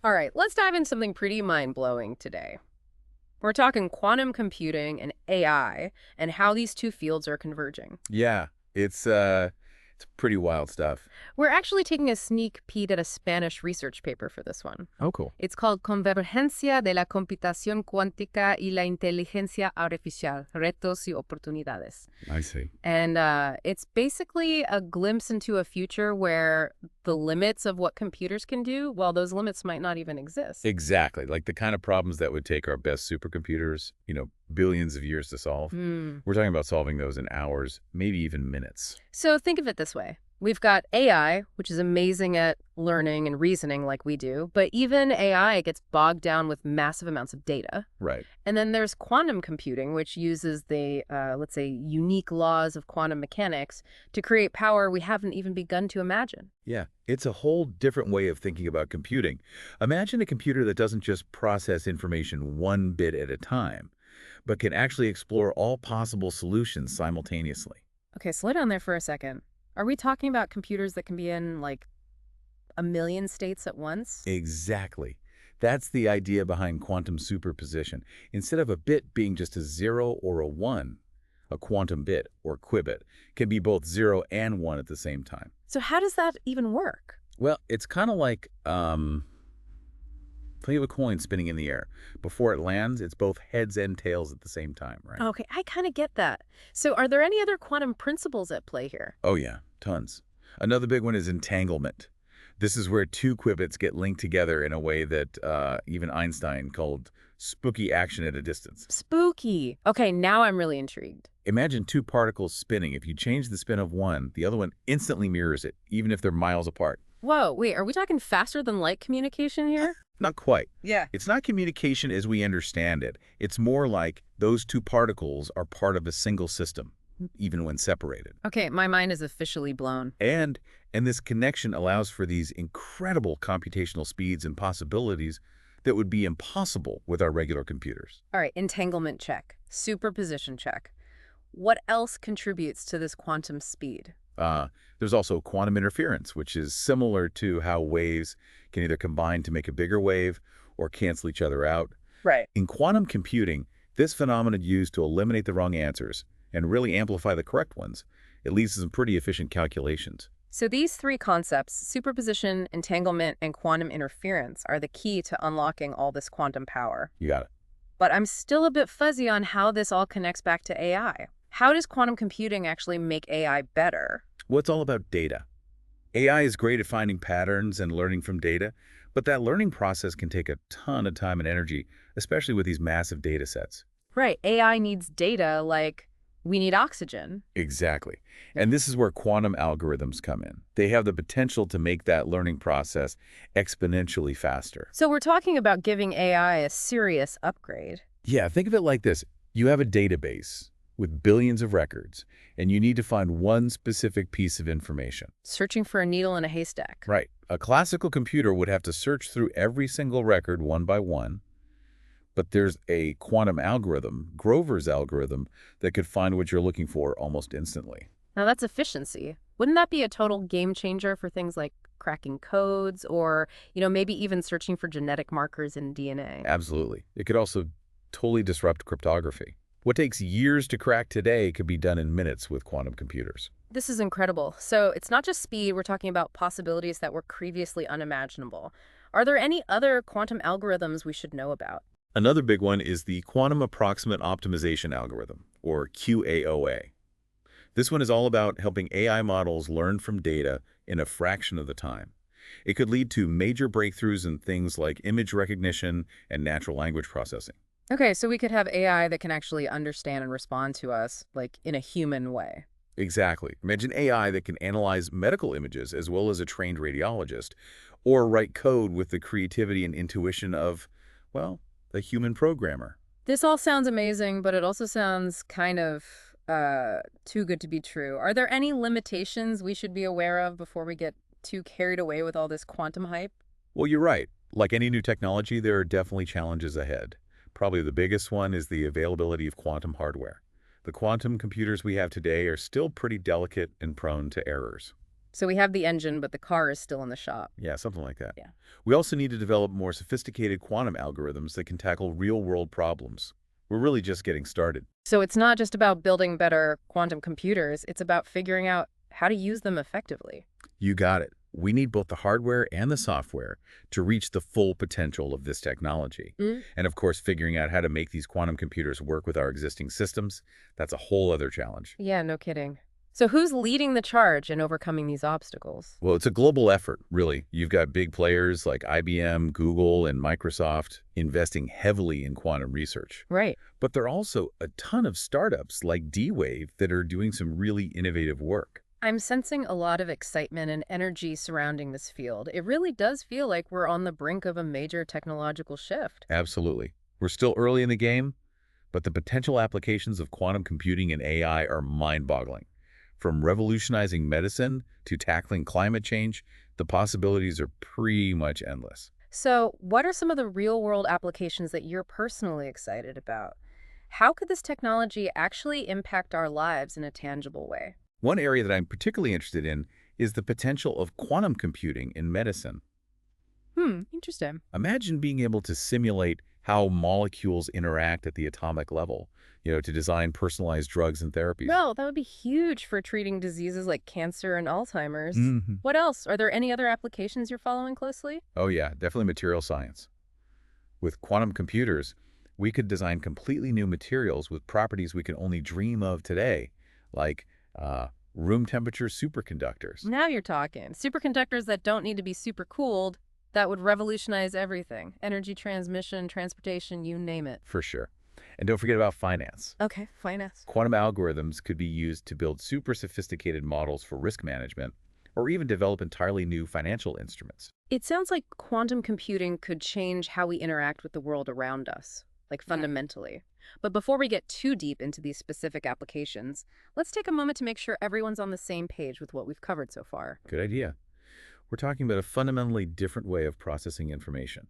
All right, let's dive into something pretty mind-blowing today. We're talking quantum computing and AI and how these two fields are converging. Yeah, it's pretty wild stuff. We're actually taking a sneak peek at a Spanish research paper for this one. Oh, cool. It's called Convergencia de la computación cuántica y la inteligencia artificial, retos y oportunidades. I see. And it's basically a glimpse into a future where the limits of what computers can do, well, those limits might not even exist. Exactly. Like the kind of problems that would take our best supercomputers, billions of years to solve. Hmm. We're talking about solving those in hours, maybe even minutes. So think of it this way. We've got AI, which is amazing at learning and reasoning like we do, but even AI gets bogged down with massive amounts of data. Right. And then there's quantum computing, which uses the, let's say, unique laws of quantum mechanics to create power we haven't even begun to imagine. Yeah, it's a whole different way of thinking about computing. Imagine a computer that doesn't just process information one bit at a time, but can actually explore all possible solutions simultaneously. Okay, slow down there for a second. Are we talking about computers that can be in, like, a million states at once? Exactly. That's the idea behind quantum superposition. Instead of a bit being just a 0 or a 1, a quantum bit, or qubit, can be both 0 and 1 at the same time. So how does that even work? Well, it's kind of like, think of a coin spinning in the air. Before it lands, it's both heads and tails at the same time, right? Okay, I kind of get that. So are there any other quantum principles at play here? Oh yeah, tons. Another big one is entanglement. This is where two qubits get linked together in a way that even Einstein called spooky action at a distance. Spooky. Okay, now I'm really intrigued. Imagine two particles spinning. If you change the spin of one, the other one instantly mirrors it, even if they're miles apart. Whoa, wait, are we talking faster than light communication here? Not quite. Yeah. It's not communication as we understand it. It's more like those two particles are part of a single system, even when separated. Okay, my mind is officially blown. And this connection allows for these incredible computational speeds and possibilities that would be impossible with our regular computers. All right, entanglement check. Superposition check. What else contributes to this quantum speed? There's also quantum interference, which is similar to how waves can either combine to make a bigger wave or cancel each other out. Right. In quantum computing, this phenomenon is used to eliminate the wrong answers and really amplify the correct ones. It leads to some pretty efficient calculations. So these three concepts, superposition, entanglement, and quantum interference, are the key to unlocking all this quantum power. You got it. But I'm still a bit fuzzy on how this all connects back to AI. How does quantum computing actually make AI better? Well, it's all about data. AI is great at finding patterns and learning from data, but that learning process can take a ton of time and energy, especially with these massive data sets. Right, AI needs data like we need oxygen. Exactly. And this is where quantum algorithms come in. They have the potential to make that learning process exponentially faster. So we're talking about giving AI a serious upgrade. Yeah, think of it like this. You have a database with billions of records, and you need to find one specific piece of information. Searching for a needle in a haystack. Right. A classical computer would have to search through every single record one by one, but there's a quantum algorithm, Grover's algorithm, that could find what you're looking for almost instantly. Now that's efficiency. Wouldn't that be a total game changer for things like cracking codes or, maybe even searching for genetic markers in DNA? Absolutely. It could also totally disrupt cryptography. What takes years to crack today could be done in minutes with quantum computers. This is incredible. So it's not just speed, we're talking about possibilities that were previously unimaginable. Are there any other quantum algorithms we should know about? Another big one is the quantum approximate optimization algorithm, or QAOA. This one is all about helping AI models learn from data in a fraction of the time. It could lead to major breakthroughs in things like image recognition and natural language processing. Okay, so we could have AI that can actually understand and respond to us, like in a human way. Exactly. Imagine AI that can analyze medical images as well as a trained radiologist, or write code with the creativity and intuition of, well, a human programmer. This all sounds amazing, but it also sounds kind of too good to be true. Are there any limitations we should be aware of before we get too carried away with all this quantum hype? Well, you're right. Like any new technology, there are definitely challenges ahead. Probably the biggest one is the availability of quantum hardware. The quantum computers we have today are still pretty delicate and prone to errors. So we have the engine, but the car is still in the shop. Yeah, something like that. Yeah. We also need to develop more sophisticated quantum algorithms that can tackle real-world problems. We're really just getting started. So it's not just about building better quantum computers, it's about figuring out how to use them effectively. You got it. We need both the hardware and the software to reach the full potential of this technology. Mm. And of course, figuring out how to make these quantum computers work with our existing systems, that's a whole other challenge. Yeah, no kidding. So who's leading the charge in overcoming these obstacles? Well, it's a global effort, really. You've got big players like IBM, Google, and Microsoft investing heavily in quantum research. Right. But there are also a ton of startups like D-Wave that are doing some really innovative work. I'm sensing a lot of excitement and energy surrounding this field. It really does feel like we're on the brink of a major technological shift. Absolutely. We're still early in the game, but the potential applications of quantum computing and AI are mind-boggling. From revolutionizing medicine to tackling climate change, the possibilities are pretty much endless. So, what are some of the real-world applications that you're personally excited about? How could this technology actually impact our lives in a tangible way? One area that I'm particularly interested in is the potential of quantum computing in medicine. Interesting. Imagine being able to simulate how molecules interact at the atomic level, to design personalized drugs and therapies. Well, that would be huge for treating diseases like cancer and Alzheimer's. Mhm. What else? Are there any other applications you're following closely? Oh yeah, definitely material science. With quantum computers, we could design completely new materials with properties we can only dream of today, like room temperature superconductors. Now you're talking. Superconductors that don't need to be super cooled, that would revolutionize everything. Energy transmission, transportation, you name it. For sure. And don't forget about finance. Okay, finance. Quantum algorithms could be used to build super sophisticated models for risk management or even develop entirely new financial instruments. It sounds like quantum computing could change how we interact with the world around us, like fundamentally. But before we get too deep into these specific applications, let's take a moment to make sure everyone's on the same page with what we've covered so far. Good idea. We're talking about a fundamentally different way of processing information.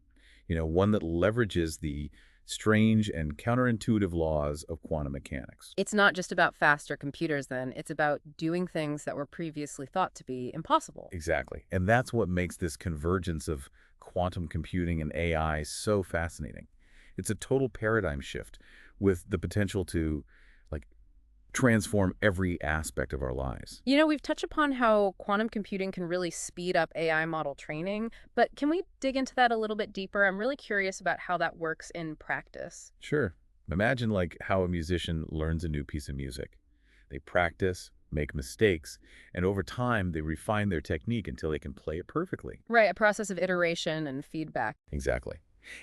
One that leverages the strange and counterintuitive laws of quantum mechanics. It's not just about faster computers then, it's about doing things that were previously thought to be impossible. Exactly. And that's what makes this convergence of quantum computing and AI so fascinating. It's a total paradigm shift with the potential to transform every aspect of our lives. We've touched upon how quantum computing can really speed up AI model training, but can we dig into that a little bit deeper? I'm really curious about how that works in practice. Sure. Imagine how a musician learns a new piece of music. They practice, make mistakes, and over time they refine their technique until they can play it perfectly. Right, a process of iteration and feedback. Exactly.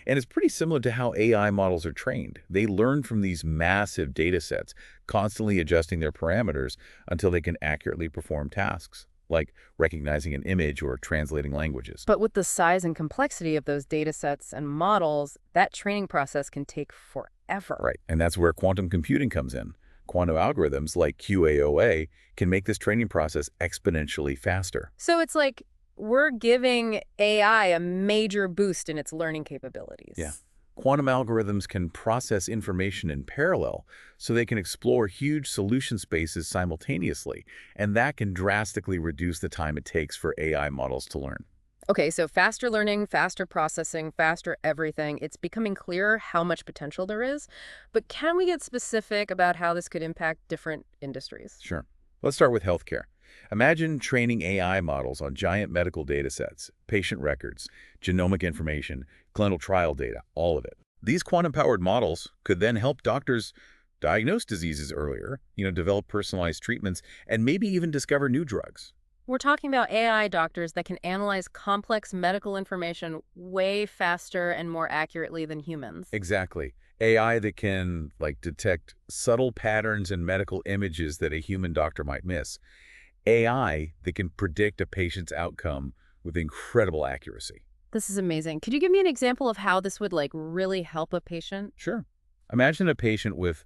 And it's pretty similar to how AI models are trained. They learn from these massive data sets, constantly adjusting their parameters until they can accurately perform tasks, like recognizing an image or translating languages. But with the size and complexity of those data sets and models, that training process can take forever. Right, and that's where quantum computing comes in. Quantum algorithms like QAOA can make this training process exponentially faster. So it's like we're giving AI a major boost in its learning capabilities. Yeah. Quantum algorithms can process information in parallel, so they can explore huge solution spaces simultaneously, and that can drastically reduce the time it takes for AI models to learn. Okay, so faster learning, faster processing, faster everything. It's becoming clearer how much potential there is. But can we get specific about how this could impact different industries? Sure. Let's start with healthcare. Imagine training AI models on giant medical data sets, patient records, genomic information, clinical trial data, all of it. These quantum-powered models could then help doctors diagnose diseases earlier, develop personalized treatments, and maybe even discover new drugs. We're talking about AI doctors that can analyze complex medical information way faster and more accurately than humans. Exactly. AI that can, detect subtle patterns in medical images that a human doctor might miss. AI that can predict a patient's outcome with incredible accuracy. This is amazing. Could you give me an example of how this would really help a patient? Sure. Imagine a patient with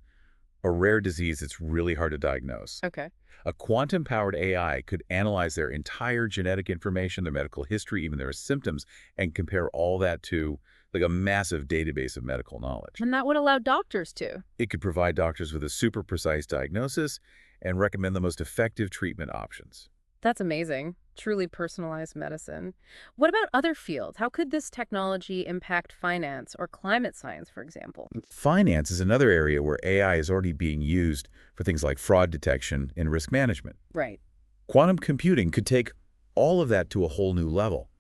a rare disease that's really hard to diagnose. Okay. A quantum-powered AI could analyze their entire genetic information, their medical history, even their symptoms, and compare all that to a massive database of medical knowledge. And that would allow doctors to. It could provide doctors with a super precise diagnosis and recommend the most effective treatment options. That's amazing. Truly personalized medicine. What about other fields? How could this technology impact finance or climate science, for example? Finance is another area where AI is already being used for things like fraud detection and risk management. Right. Quantum computing could take all of that to a whole new level.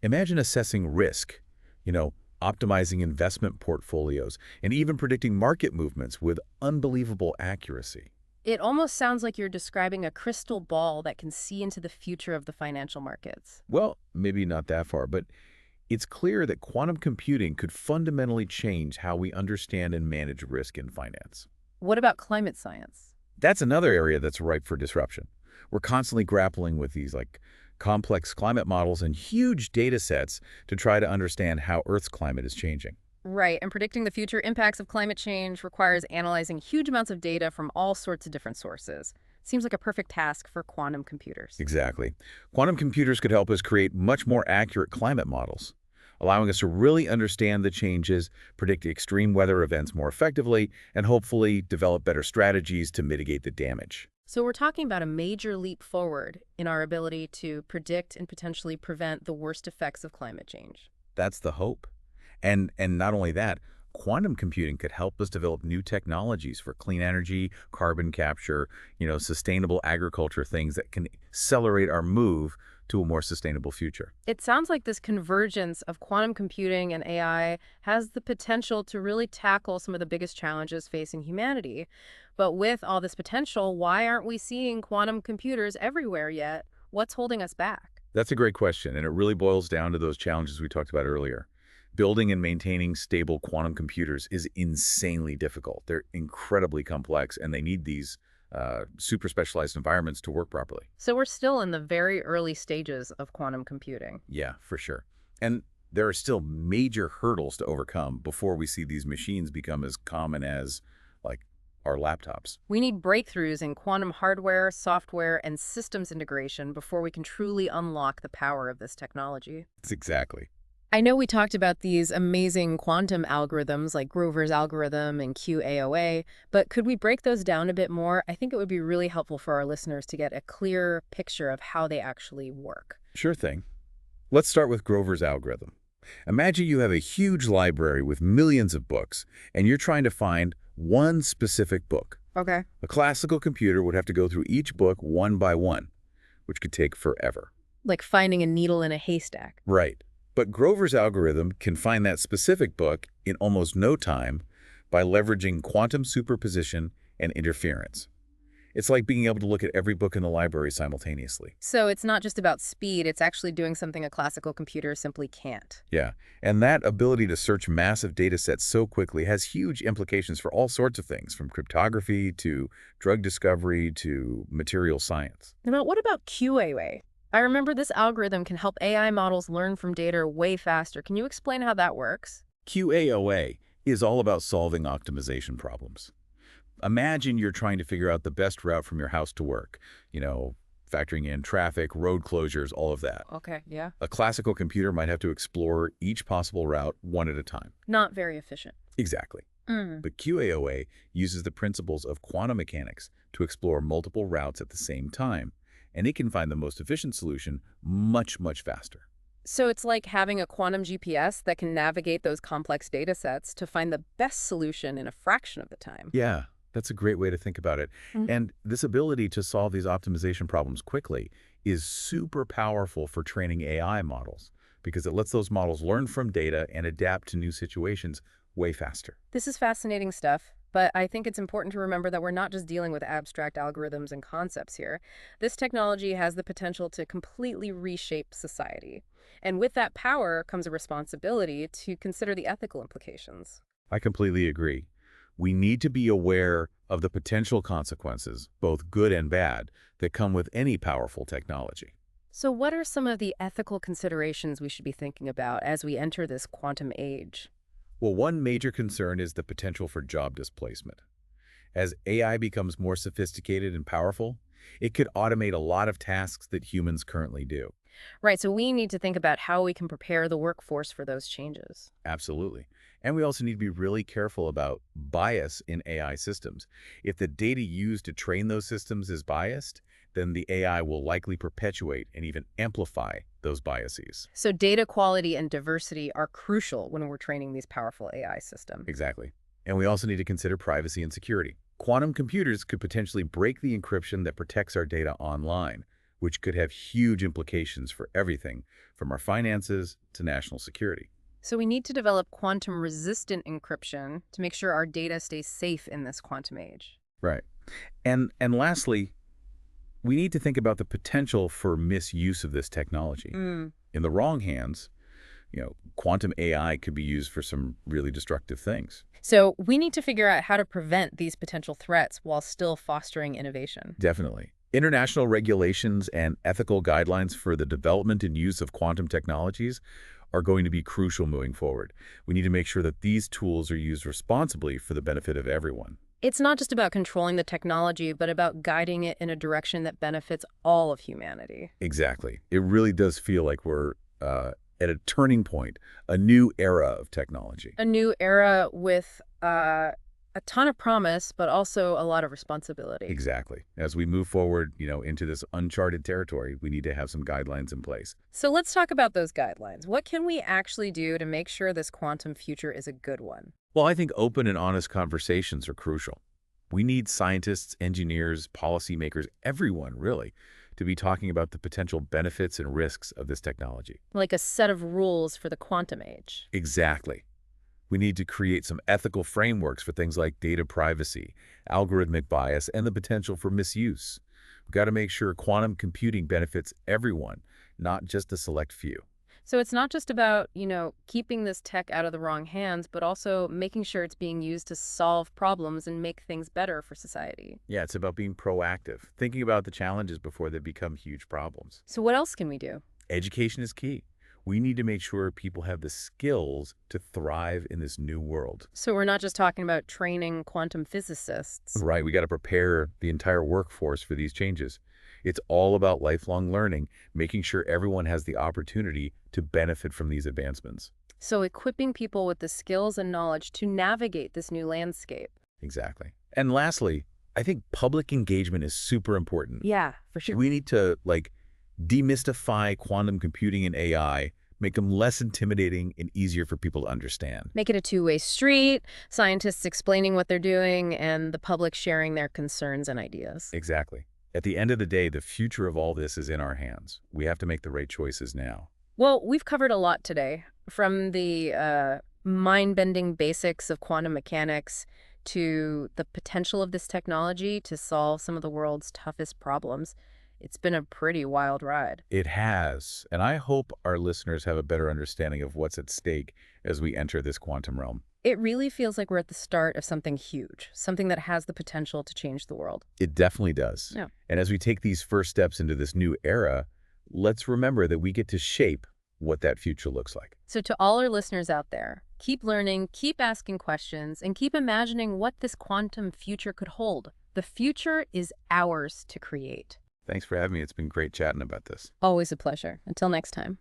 Imagine assessing risk, you know, optimizing investment portfolios, and even predicting market movements with unbelievable accuracy. It almost sounds like you're describing a crystal ball that can see into the future of the financial markets. Well, maybe not that far, but it's clear that quantum computing could fundamentally change how we understand and manage risk in finance. What about climate science? That's another area that's ripe for disruption. We're constantly grappling with these complex climate models and huge data sets to try to understand how Earth's climate is changing. Right, and predicting the future impacts of climate change requires analyzing huge amounts of data from all sorts of different sources. Seems like a perfect task for quantum computers. Exactly. Quantum computers could help us create much more accurate climate models, allowing us to really understand the changes, predict extreme weather events more effectively, and hopefully develop better strategies to mitigate the damage. So we're talking about a major leap forward in our ability to predict and potentially prevent the worst effects of climate change. That's the hope. And not only that, quantum computing could help us develop new technologies for clean energy, carbon capture, sustainable agriculture, things that can accelerate our move to a more sustainable future. It sounds like this convergence of quantum computing and AI has the potential to really tackle some of the biggest challenges facing humanity. But with all this potential, why aren't we seeing quantum computers everywhere yet? What's holding us back? That's a great question, and it really boils down to those challenges we talked about earlier. Building and maintaining stable quantum computers is insanely difficult. They're incredibly complex, and they need these super specialized environments to work properly. So we're still in the very early stages of quantum computing. Yeah, for sure. And there are still major hurdles to overcome before we see these machines become as common as, like, our laptops. We need breakthroughs in quantum hardware, software, and systems integration before we can truly unlock the power of this technology. It's exactly. I know we talked about these amazing quantum algorithms like Grover's algorithm and QAOA, but could we break those down a bit more? I think it would be really helpful for our listeners to get a clear picture of how they actually work. Sure thing. Let's start with Grover's algorithm. Imagine you have a huge library with millions of books, and you're trying to find one specific book. Okay. A classical computer would have to go through each book one by one, which could take forever. Like finding a needle in a haystack. Right. But Grover's algorithm can find that specific book in almost no time by leveraging quantum superposition and interference. It's like being able to look at every book in the library simultaneously. So it's not just about speed, it's actually doing something a classical computer simply can't. Yeah, and that ability to search massive data sets so quickly has huge implications for all sorts of things, from cryptography to drug discovery to material science. Now, what about QAA? I remember this algorithm can help AI models learn from data way faster. Can you explain how that works? QAOA is all about solving optimization problems. Imagine you're trying to figure out the best route from your house to work, factoring in traffic, road closures, all of that. Okay, yeah. A classical computer might have to explore each possible route one at a time. Not very efficient. Exactly. Mm. But QAOA uses the principles of quantum mechanics to explore multiple routes at the same time, and it can find the most efficient solution much, much faster. So it's like having a quantum GPS that can navigate those complex data sets to find the best solution in a fraction of the time. Yeah, that's a great way to think about it. Mm. And this ability to solve these optimization problems quickly is super powerful for training AI models because it lets those models learn from data and adapt to new situations way faster. This is fascinating stuff, but I think it's important to remember that we're not just dealing with abstract algorithms and concepts here. This technology has the potential to completely reshape society. And with that power comes a responsibility to consider the ethical implications. I completely agree. We need to be aware of the potential consequences, both good and bad, that come with any powerful technology. So what are some of the ethical considerations we should be thinking about as we enter this quantum age? Well, one major concern is the potential for job displacement. As AI becomes more sophisticated and powerful, it could automate a lot of tasks that humans currently do. Right, so we need to think about how we can prepare the workforce for those changes. Absolutely. And we also need to be really careful about bias in AI systems. If the data used to train those systems is biased, then the AI will likely perpetuate and even amplify those biases. So data quality and diversity are crucial when we're training these powerful AI systems. Exactly. And we also need to consider privacy and security. Quantum computers could potentially break the encryption that protects our data online, which could have huge implications for everything from our finances to national security. So we need to develop quantum-resistant encryption to make sure our data stays safe in this quantum age. Right. And lastly, we need to think about the potential for misuse of this technology. Mm. In the wrong hands, quantum AI could be used for some really destructive things. So we need to figure out how to prevent these potential threats while still fostering innovation. Definitely. International regulations and ethical guidelines for the development and use of quantum technologies are going to be crucial moving forward. We need to make sure that these tools are used responsibly for the benefit of everyone. It's not just about controlling the technology, but about guiding it in a direction that benefits all of humanity. Exactly. It really does feel like we're at a turning point, a new era of technology. A new era with a ton of promise, but also a lot of responsibility. Exactly. As we move forward, into this uncharted territory, we need to have some guidelines in place. So let's talk about those guidelines. What can we actually do to make sure this quantum future is a good one? Well, I think open and honest conversations are crucial. We need scientists, engineers, policymakers, everyone really, to be talking about the potential benefits and risks of this technology. Like a set of rules for the quantum age. Exactly. We need to create some ethical frameworks for things like data privacy, algorithmic bias, and the potential for misuse. We've got to make sure quantum computing benefits everyone, not just a select few. So it's not just about, keeping this tech out of the wrong hands, but also making sure it's being used to solve problems and make things better for society. Yeah, it's about being proactive, thinking about the challenges before they become huge problems. So what else can we do? Education is key. We need to make sure people have the skills to thrive in this new world. So we're not just talking about training quantum physicists. Right, we got to prepare the entire workforce for these changes. It's all about lifelong learning, making sure everyone has the opportunity to benefit from these advancements. So equipping people with the skills and knowledge to navigate this new landscape. Exactly. And lastly, I think public engagement is super important. Yeah, for sure. We need to, demystify quantum computing and AI, make them less intimidating and easier for people to understand. Make it a two-way street, scientists explaining what they're doing, and the public sharing their concerns and ideas. Exactly. At the end of the day, the future of all this is in our hands. We have to make the right choices now. Well, we've covered a lot today, from the mind-bending basics of quantum mechanics to the potential of this technology to solve some of the world's toughest problems. It's been a pretty wild ride. It has, and I hope our listeners have a better understanding of what's at stake as we enter this quantum realm. It really feels like we're at the start of something huge, something that has the potential to change the world. It definitely does. Yeah. And as we take these first steps into this new era, let's remember that we get to shape what that future looks like. So to all our listeners out there, keep learning, keep asking questions, and keep imagining what this quantum future could hold. The future is ours to create. Thanks for having me. It's been great chatting about this. Always a pleasure. Until next time.